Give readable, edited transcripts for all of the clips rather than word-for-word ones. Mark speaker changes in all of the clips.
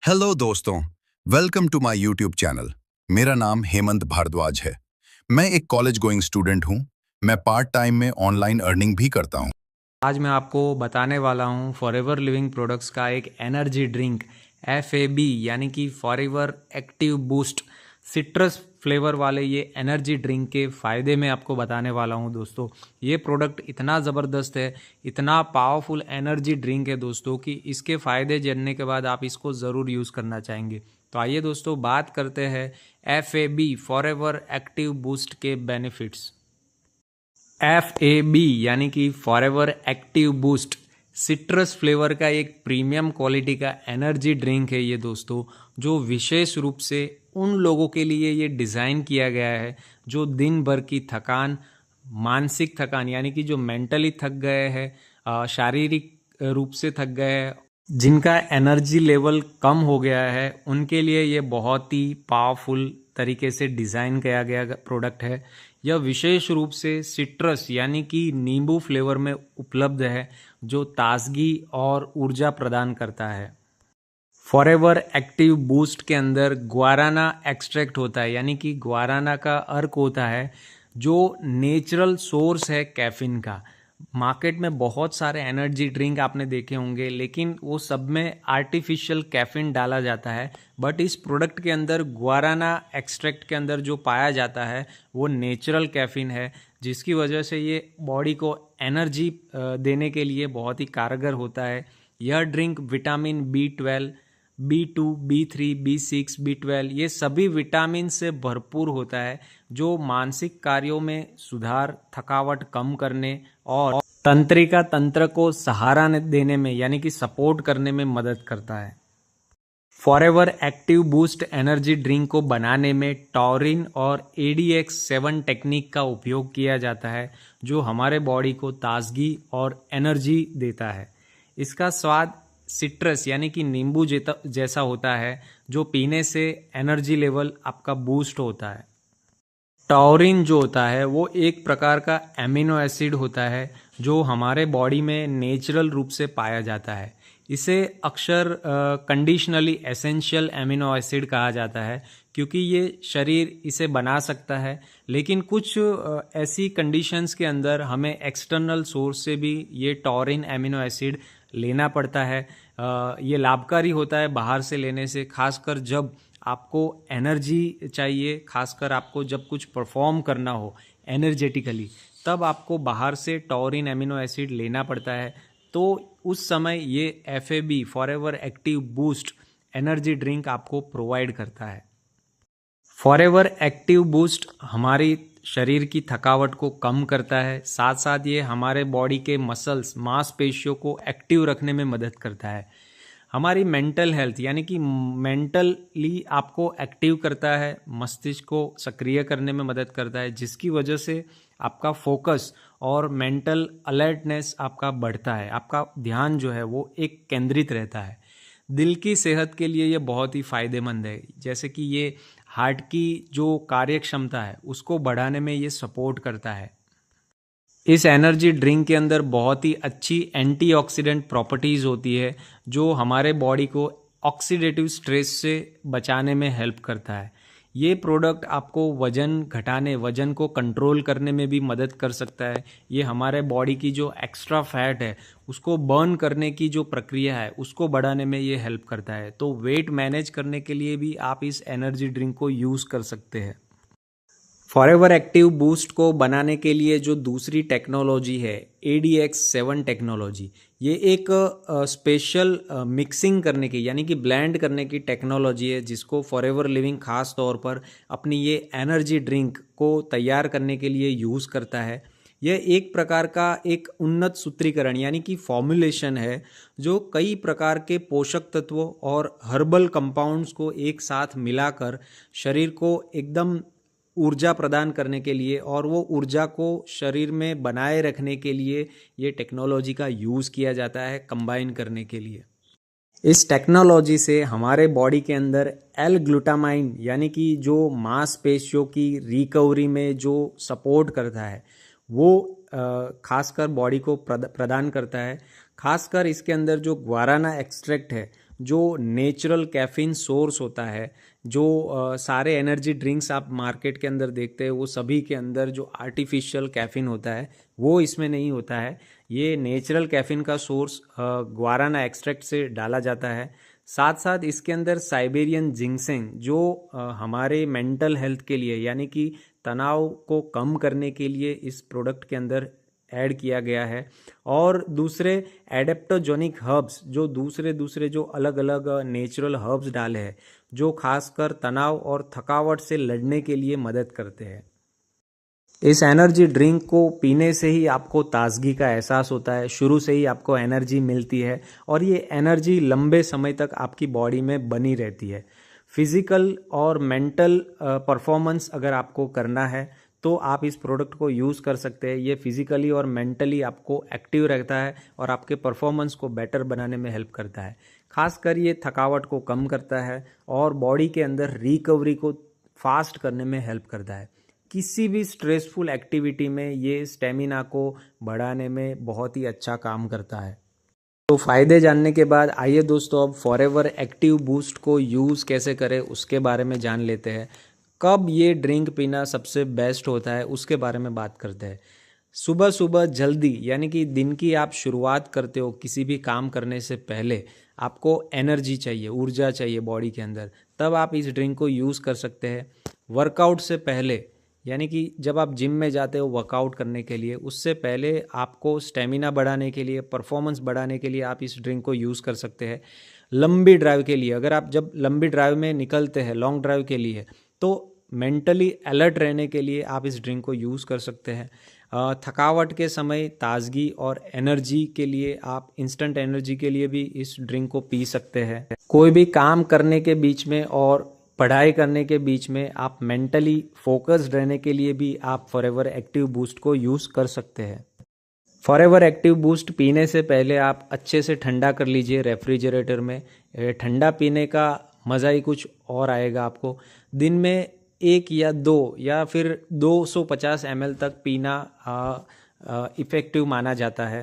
Speaker 1: Hello दोस्तों, welcome to my YouTube channel. मेरा नाम हेमंत भारद्वाज है। मैं एक कॉलेज गोइंग स्टूडेंट हूँ। मैं पार्ट टाइम में ऑनलाइन अर्निंग भी करता हूँ।
Speaker 2: आज मैं आपको बताने वाला हूँ फॉरएवर लिविंग प्रोडक्ट्स का एक एनर्जी ड्रिंक FAB यानी कि forever active boost citrus flavour वाले ये एनर्जी ड्रिंक के फ़ायदे मैं आपको बताने वाला हूँ दोस्तों। ये प्रोडक्ट इतना ज़बरदस्त है, इतना पावरफुल एनर्जी ड्रिंक है दोस्तों कि इसके फ़ायदे जानने के बाद आप इसको ज़रूर यूज़ करना चाहेंगे। तो आइए दोस्तों बात करते हैं FAB फॉरएवर एक्टिव बूस्ट के बेनिफिट्स। FAB यानी कि forever active boost citrus flavour का एक प्रीमियम क्वालिटी का एनर्जी ड्रिंक है ये दोस्तों, जो विशेष रूप से उन लोगों के लिए ये डिज़ाइन किया गया है जो दिन भर की थकान, मानसिक थकान यानी कि जो मेंटली थक गए हैं, शारीरिक रूप से थक गए हैं, जिनका एनर्जी लेवल कम हो गया है, उनके लिए ये बहुत ही पावरफुल तरीके से डिज़ाइन किया गया प्रोडक्ट है। यह विशेष रूप से सिट्रस यानी कि नींबू फ्लेवर में उपलब्ध है, जो ताजगी और ऊर्जा प्रदान करता है। फॉरएवर एक्टिव बूस्ट के अंदर गुआराना एक्सट्रैक्ट होता है, यानी कि गुआराना का अर्क होता है जो नेचुरल सोर्स है कैफीन का। मार्केट में बहुत सारे एनर्जी ड्रिंक आपने देखे होंगे, लेकिन वो सब में आर्टिफिशियल कैफीन डाला जाता है। बट इस प्रोडक्ट के अंदर गुआराना एक्सट्रैक्ट के अंदर जो पाया जाता है वो नेचुरल कैफीन है, जिसकी वजह से ये बॉडी को एनर्जी देने के लिए बहुत ही कारगर होता है। यह drink vitamin B12, B2, B3, B6, B12 ये सभी विटामिन से भरपूर होता है, जो मानसिक कार्यों में सुधार, थकावट कम करने और तंत्रिका तंत्र को सहारा देने में यानी कि सपोर्ट करने में मदद करता है। Forever active boost energy drink को बनाने में टॉरिन और ADX7 टेक्निक का उपयोग किया जाता है, जो हमारे बॉडी को ताजगी और एनर्जी देता है। इसका स्वाद सिट्रस यानी कि नींबू जैसा होता है, जो पीने से एनर्जी लेवल आपका बूस्ट होता है। टॉरिन जो होता है वो एक प्रकार का एमिनो एसिड होता है, जो हमारे बॉडी में नेचुरल रूप से पाया जाता है। इसे अक्सर कंडीशनली एसेंशियल एमिनो एसिड कहा जाता है, क्योंकि ये शरीर इसे बना सकता है, लेकिन कुछ ऐसी कंडीशंस के अंदर हमें एक्सटर्नल सोर्स से भी ये टॉरिन एमिनो एसिड लेना पड़ता है। ये लाभकारी होता है बाहर से लेने से, खासकर जब आपको एनर्जी चाहिए, खासकर आपको जब कुछ परफॉर्म करना हो एनर्जेटिकली, तब आपको बाहर से टॉरिन एमिनो एसिड लेना पड़ता है। तो उस समय ये FAB forever active boost energy drink आपको प्रोवाइड करता है। फॉरएवर एक्टिव बूस्ट हमारी शरीर की थकावट को कम करता है, साथ साथ ये हमारे बॉडी के मसल्स, मांसपेशियों को एक्टिव रखने में मदद करता है। हमारी मेंटल हेल्थ यानी कि मेंटली आपको एक्टिव करता है, मस्तिष्क को सक्रिय करने में मदद करता है, जिसकी वजह से आपका फोकस और मेंटल अलर्टनेस आपका बढ़ता है। आपका ध्यान जो है वो एक केंद्रित रहता है। दिल की सेहत के लिए ये बहुत ही फ़ायदेमंद है, जैसे कि ये हार्ट की जो कार्य क्षमता है उसको बढ़ाने में ये सपोर्ट करता है। इस एनर्जी ड्रिंक के अंदर बहुत ही अच्छी एंटीऑक्सीडेंट प्रॉपर्टीज़ होती है, जो हमारे बॉडी को ऑक्सीडेटिव स्ट्रेस से बचाने में हेल्प करता है। ये प्रोडक्ट आपको वज़न घटाने, वज़न को कंट्रोल करने में भी मदद कर सकता है। ये हमारे बॉडी की जो एक्स्ट्रा फैट है उसको बर्न करने की जो प्रक्रिया है उसको बढ़ाने में ये हेल्प करता है। तो वेट मैनेज करने के लिए भी आप इस एनर्जी ड्रिंक को यूज़ कर सकते हैं। फॉरएवर एक्टिव बूस्ट को बनाने के लिए जो दूसरी टेक्नोलॉजी है ADX7 टेक्नोलॉजी, ये एक स्पेशल मिक्सिंग करने की यानी कि ब्लेंड करने की टेक्नोलॉजी है, जिसको फॉरएवर लिविंग खास तौर पर अपनी ये एनर्जी ड्रिंक को तैयार करने के लिए यूज़ करता है। यह एक प्रकार का एक उन्नत सूत्रीकरण यानी कि फॉर्मुलेशन है, जो कई प्रकार के पोषक तत्वों और हर्बल कंपाउंड्स को एक साथ मिलाकर शरीर को एकदम ऊर्जा प्रदान करने के लिए और वो ऊर्जा को शरीर में बनाए रखने के लिए ये टेक्नोलॉजी का यूज़ किया जाता है, कंबाइन करने के लिए। इस टेक्नोलॉजी से हमारे बॉडी के अंदर एल ग्लूटामाइन यानी कि जो मांसपेशियों की रिकवरी में जो सपोर्ट करता है वो खासकर बॉडी को प्रदान करता है। खासकर इसके अंदर जो गुआराना एक्सट्रैक्ट है जो नेचुरल कैफीन सोर्स होता है, जो सारे एनर्जी ड्रिंक्स आप मार्केट के अंदर देखते हैं वो सभी के अंदर जो आर्टिफिशियल कैफीन होता है वो इसमें नहीं होता है। ये नेचुरल कैफीन का सोर्स गुआराना एक्सट्रैक्ट से डाला जाता है। साथ साथ इसके अंदर साइबेरियन जिंगसेंग जो हमारे मेंटल हेल्थ के लिए यानी कि तनाव को कम करने के लिए इस प्रोडक्ट के अंदर ऐड किया गया है। और दूसरे एडेप्टोजेनिक हर्ब्स जो दूसरे दूसरे जो अलग अलग नेचुरल हर्ब्स डाले हैं जो खासकर तनाव और थकावट से लड़ने के लिए मदद करते हैं। इस एनर्जी ड्रिंक को पीने से ही आपको ताजगी का एहसास होता है, शुरू से ही आपको एनर्जी मिलती है और ये एनर्जी लंबे समय तक आपकी बॉडी में बनी रहती है। फिजिकल और मेंटल परफॉर्मेंस अगर आपको करना है तो आप इस प्रोडक्ट को यूज़ कर सकते हैं। ये फिजिकली और मेंटली आपको एक्टिव रहता है और आपके परफॉर्मेंस को बेटर बनाने में हेल्प करता है। खासकर ये थकावट को कम करता है और बॉडी के अंदर रिकवरी को फास्ट करने में हेल्प करता है। किसी भी स्ट्रेसफुल एक्टिविटी में ये स्टेमिना को बढ़ाने में बहुत ही अच्छा काम करता है। तो फ़ायदे जानने के बाद आइए दोस्तों अब फॉरएवर एक्टिव बूस्ट को यूज़ कैसे करें उसके बारे में जान लेते हैं। कब ये ड्रिंक पीना सबसे बेस्ट होता है उसके बारे में बात करते हैं। सुबह सुबह जल्दी यानी कि दिन की आप शुरुआत करते हो, किसी भी काम करने से पहले आपको एनर्जी चाहिए, ऊर्जा चाहिए बॉडी के अंदर, तब आप इस ड्रिंक को यूज़ कर सकते हैं। वर्कआउट से पहले यानी कि जब आप जिम में जाते हो वर्कआउट करने के लिए, उससे पहले आपको स्टेमिना बढ़ाने के लिए, परफॉर्मेंस बढ़ाने के लिए आप इस ड्रिंक को यूज़ कर सकते हैं। लंबी ड्राइव के लिए, अगर आप जब लंबी ड्राइव में निकलते हैं, लॉन्ग ड्राइव के लिए, तो मेंटली अलर्ट रहने के लिए आप इस ड्रिंक को यूज़ कर सकते हैं। थकावट के समय ताजगी और एनर्जी के लिए आप इंस्टेंट एनर्जी के लिए भी इस ड्रिंक को पी सकते हैं। कोई भी काम करने के बीच में और पढ़ाई करने के बीच में आप मेंटली फोकस्ड रहने के लिए भी आप फॉरएवर एक्टिव बूस्ट को यूज़ कर सकते हैं। फॉरएवर एक्टिव बूस्ट पीने से पहले आप अच्छे से ठंडा कर लीजिए रेफ्रिजरेटर में। ठंडा पीने का मज़ा ही कुछ और आएगा आपको। दिन में 1 या 2 या फिर 250 ml तक पीना इफ़ेक्टिव माना जाता है।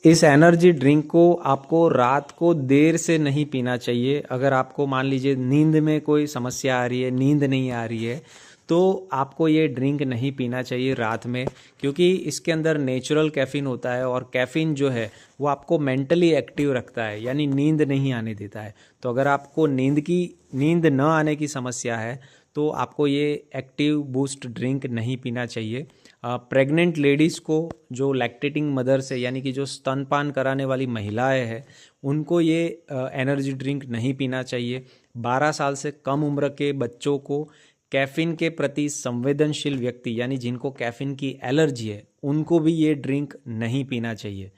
Speaker 2: इस एनर्जी ड्रिंक को आपको रात को देर से नहीं पीना चाहिए। अगर आपको मान लीजिए नींद में कोई समस्या आ रही है, नींद नहीं आ रही है, तो आपको ये ड्रिंक नहीं पीना चाहिए रात में, क्योंकि इसके अंदर नेचुरल कैफ़ीन होता है और कैफ़ीन जो है वो आपको मेंटली एक्टिव रखता है, यानी नींद नहीं आने देता है। तो अगर आपको नींद न आने की समस्या है तो आपको ये एक्टिव बूस्ट ड्रिंक नहीं पीना चाहिए। प्रेग्नेंट लेडीज़ को, जो लैक्टेटिंग मदर से यानी कि जो स्तनपान कराने वाली महिलाएं हैं, उनको ये एनर्जी ड्रिंक नहीं पीना चाहिए। 12 साल से कम उम्र के बच्चों को, कैफ़ीन के प्रति संवेदनशील व्यक्ति यानी जिनको कैफ़ीन की एलर्जी है, उनको भी ये ड्रिंक नहीं पीना चाहिए।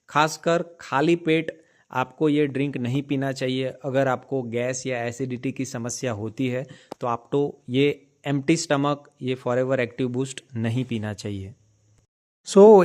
Speaker 2: खासकर खाली पेट आपको ये ड्रिंक नहीं पीना चाहिए। अगर आपको गैस या एसिडिटी की समस्या होती है तो आपको ये एम्प्टी स्टमक ये फॉरएवर एक्टिव बूस्ट नहीं पीना चाहिए।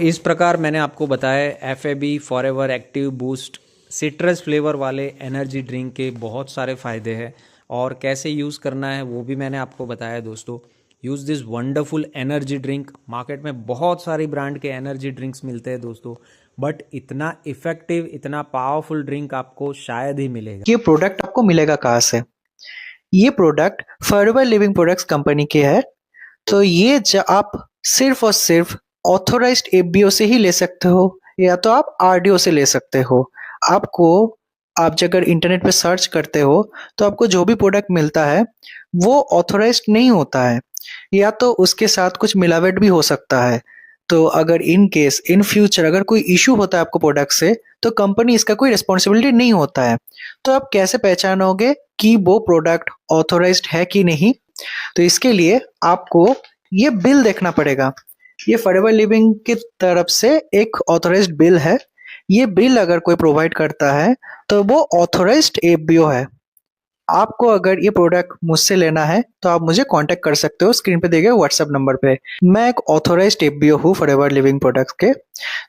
Speaker 2: इस प्रकार मैंने आपको बताया FAB forever active boost citrus flavour वाले एनर्जी ड्रिंक के बहुत सारे फ़ायदे हैं और कैसे यूज़ करना है वो भी मैंने आपको बताया दोस्तों। Use this wonderful energy drink. Market में बहुत सारी ब्रांड के एनर्जी ड्रिंक्स मिलते हैं दोस्तों, बट इतना इफेक्टिव, इतना पावरफुल ड्रिंक आपको शायद ही मिलेगा।
Speaker 3: ये प्रोडक्ट आपको मिलेगा कहाँ से? ये product forever living products company के है। तो ये आप सिर्फ और सिर्फ ऑथोराइज्ड एफबीओ से ही ले सकते हो या तो आप आरडीओ से ले सकते हो। आप अगर इंटरनेट पे सर्च करते हो तो आपको जो भी प्रोडक्ट मिलता है वो ऑथोराइज्ड नहीं होता है, या तो उसके साथ कुछ मिलावट भी हो सकता है। तो अगर इन केस इन फ्यूचर अगर कोई इशू होता है आपको प्रोडक्ट से, तो कंपनी इसका कोई रिस्पॉन्सिबिलिटी नहीं होता है। तो आप कैसे पहचानोगे कि वो प्रोडक्ट ऑथोराइज्ड है कि नहीं? तो इसके लिए आपको ये बिल देखना पड़ेगा। ये फॉरएवर लिविंग की तरफ से एक ऑथोराइज्ड बिल है। ये बिल अगर कोई प्रोवाइड करता है तो वो ऑथोराइज्ड एफबीओ है। आपको अगर ये प्रोडक्ट मुझसे लेना है तो आप मुझे कांटेक्ट कर सकते हो स्क्रीन पे दिए गए व्हाट्सएप नंबर पे। मैं एक ऑथोराइज्ड एफबीओ हूँ फॉरएवर लिविंग प्रोडक्ट्स के।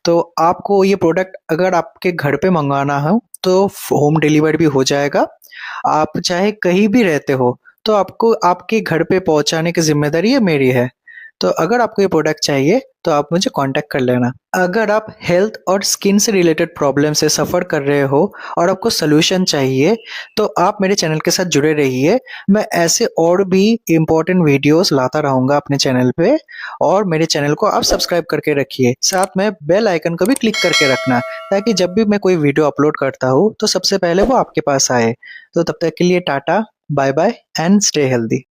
Speaker 3: तो आपको ये प्रोडक्ट अगर आपके घर पे मंगवाना हो तो होम डिलीवर भी हो जाएगा। आप चाहे कहीं भी रहते हो तो आपको आपके घर पे पहुंचाने की जिम्मेदारी ये मेरी है। तो अगर आपको ये प्रोडक्ट चाहिए तो आप मुझे कांटेक्ट कर लेना। अगर आप हेल्थ और स्किन से रिलेटेड प्रॉब्लम से सफ़र कर रहे हो और आपको सॉल्यूशन चाहिए तो आप मेरे चैनल के साथ जुड़े रहिए। मैं ऐसे और भी इम्पोर्टेंट वीडियोस लाता रहूँगा अपने चैनल पे और मेरे चैनल को आप सब्सक्राइब करके रखिए। साथ में बेल आइकन को भी क्लिक करके रखना ताकि जब भी मैं कोई वीडियो अपलोड करता हूँ तो सबसे पहले वो आपके पास आए। तो तब तक के लिए टाटा, bye bye and stay healthy.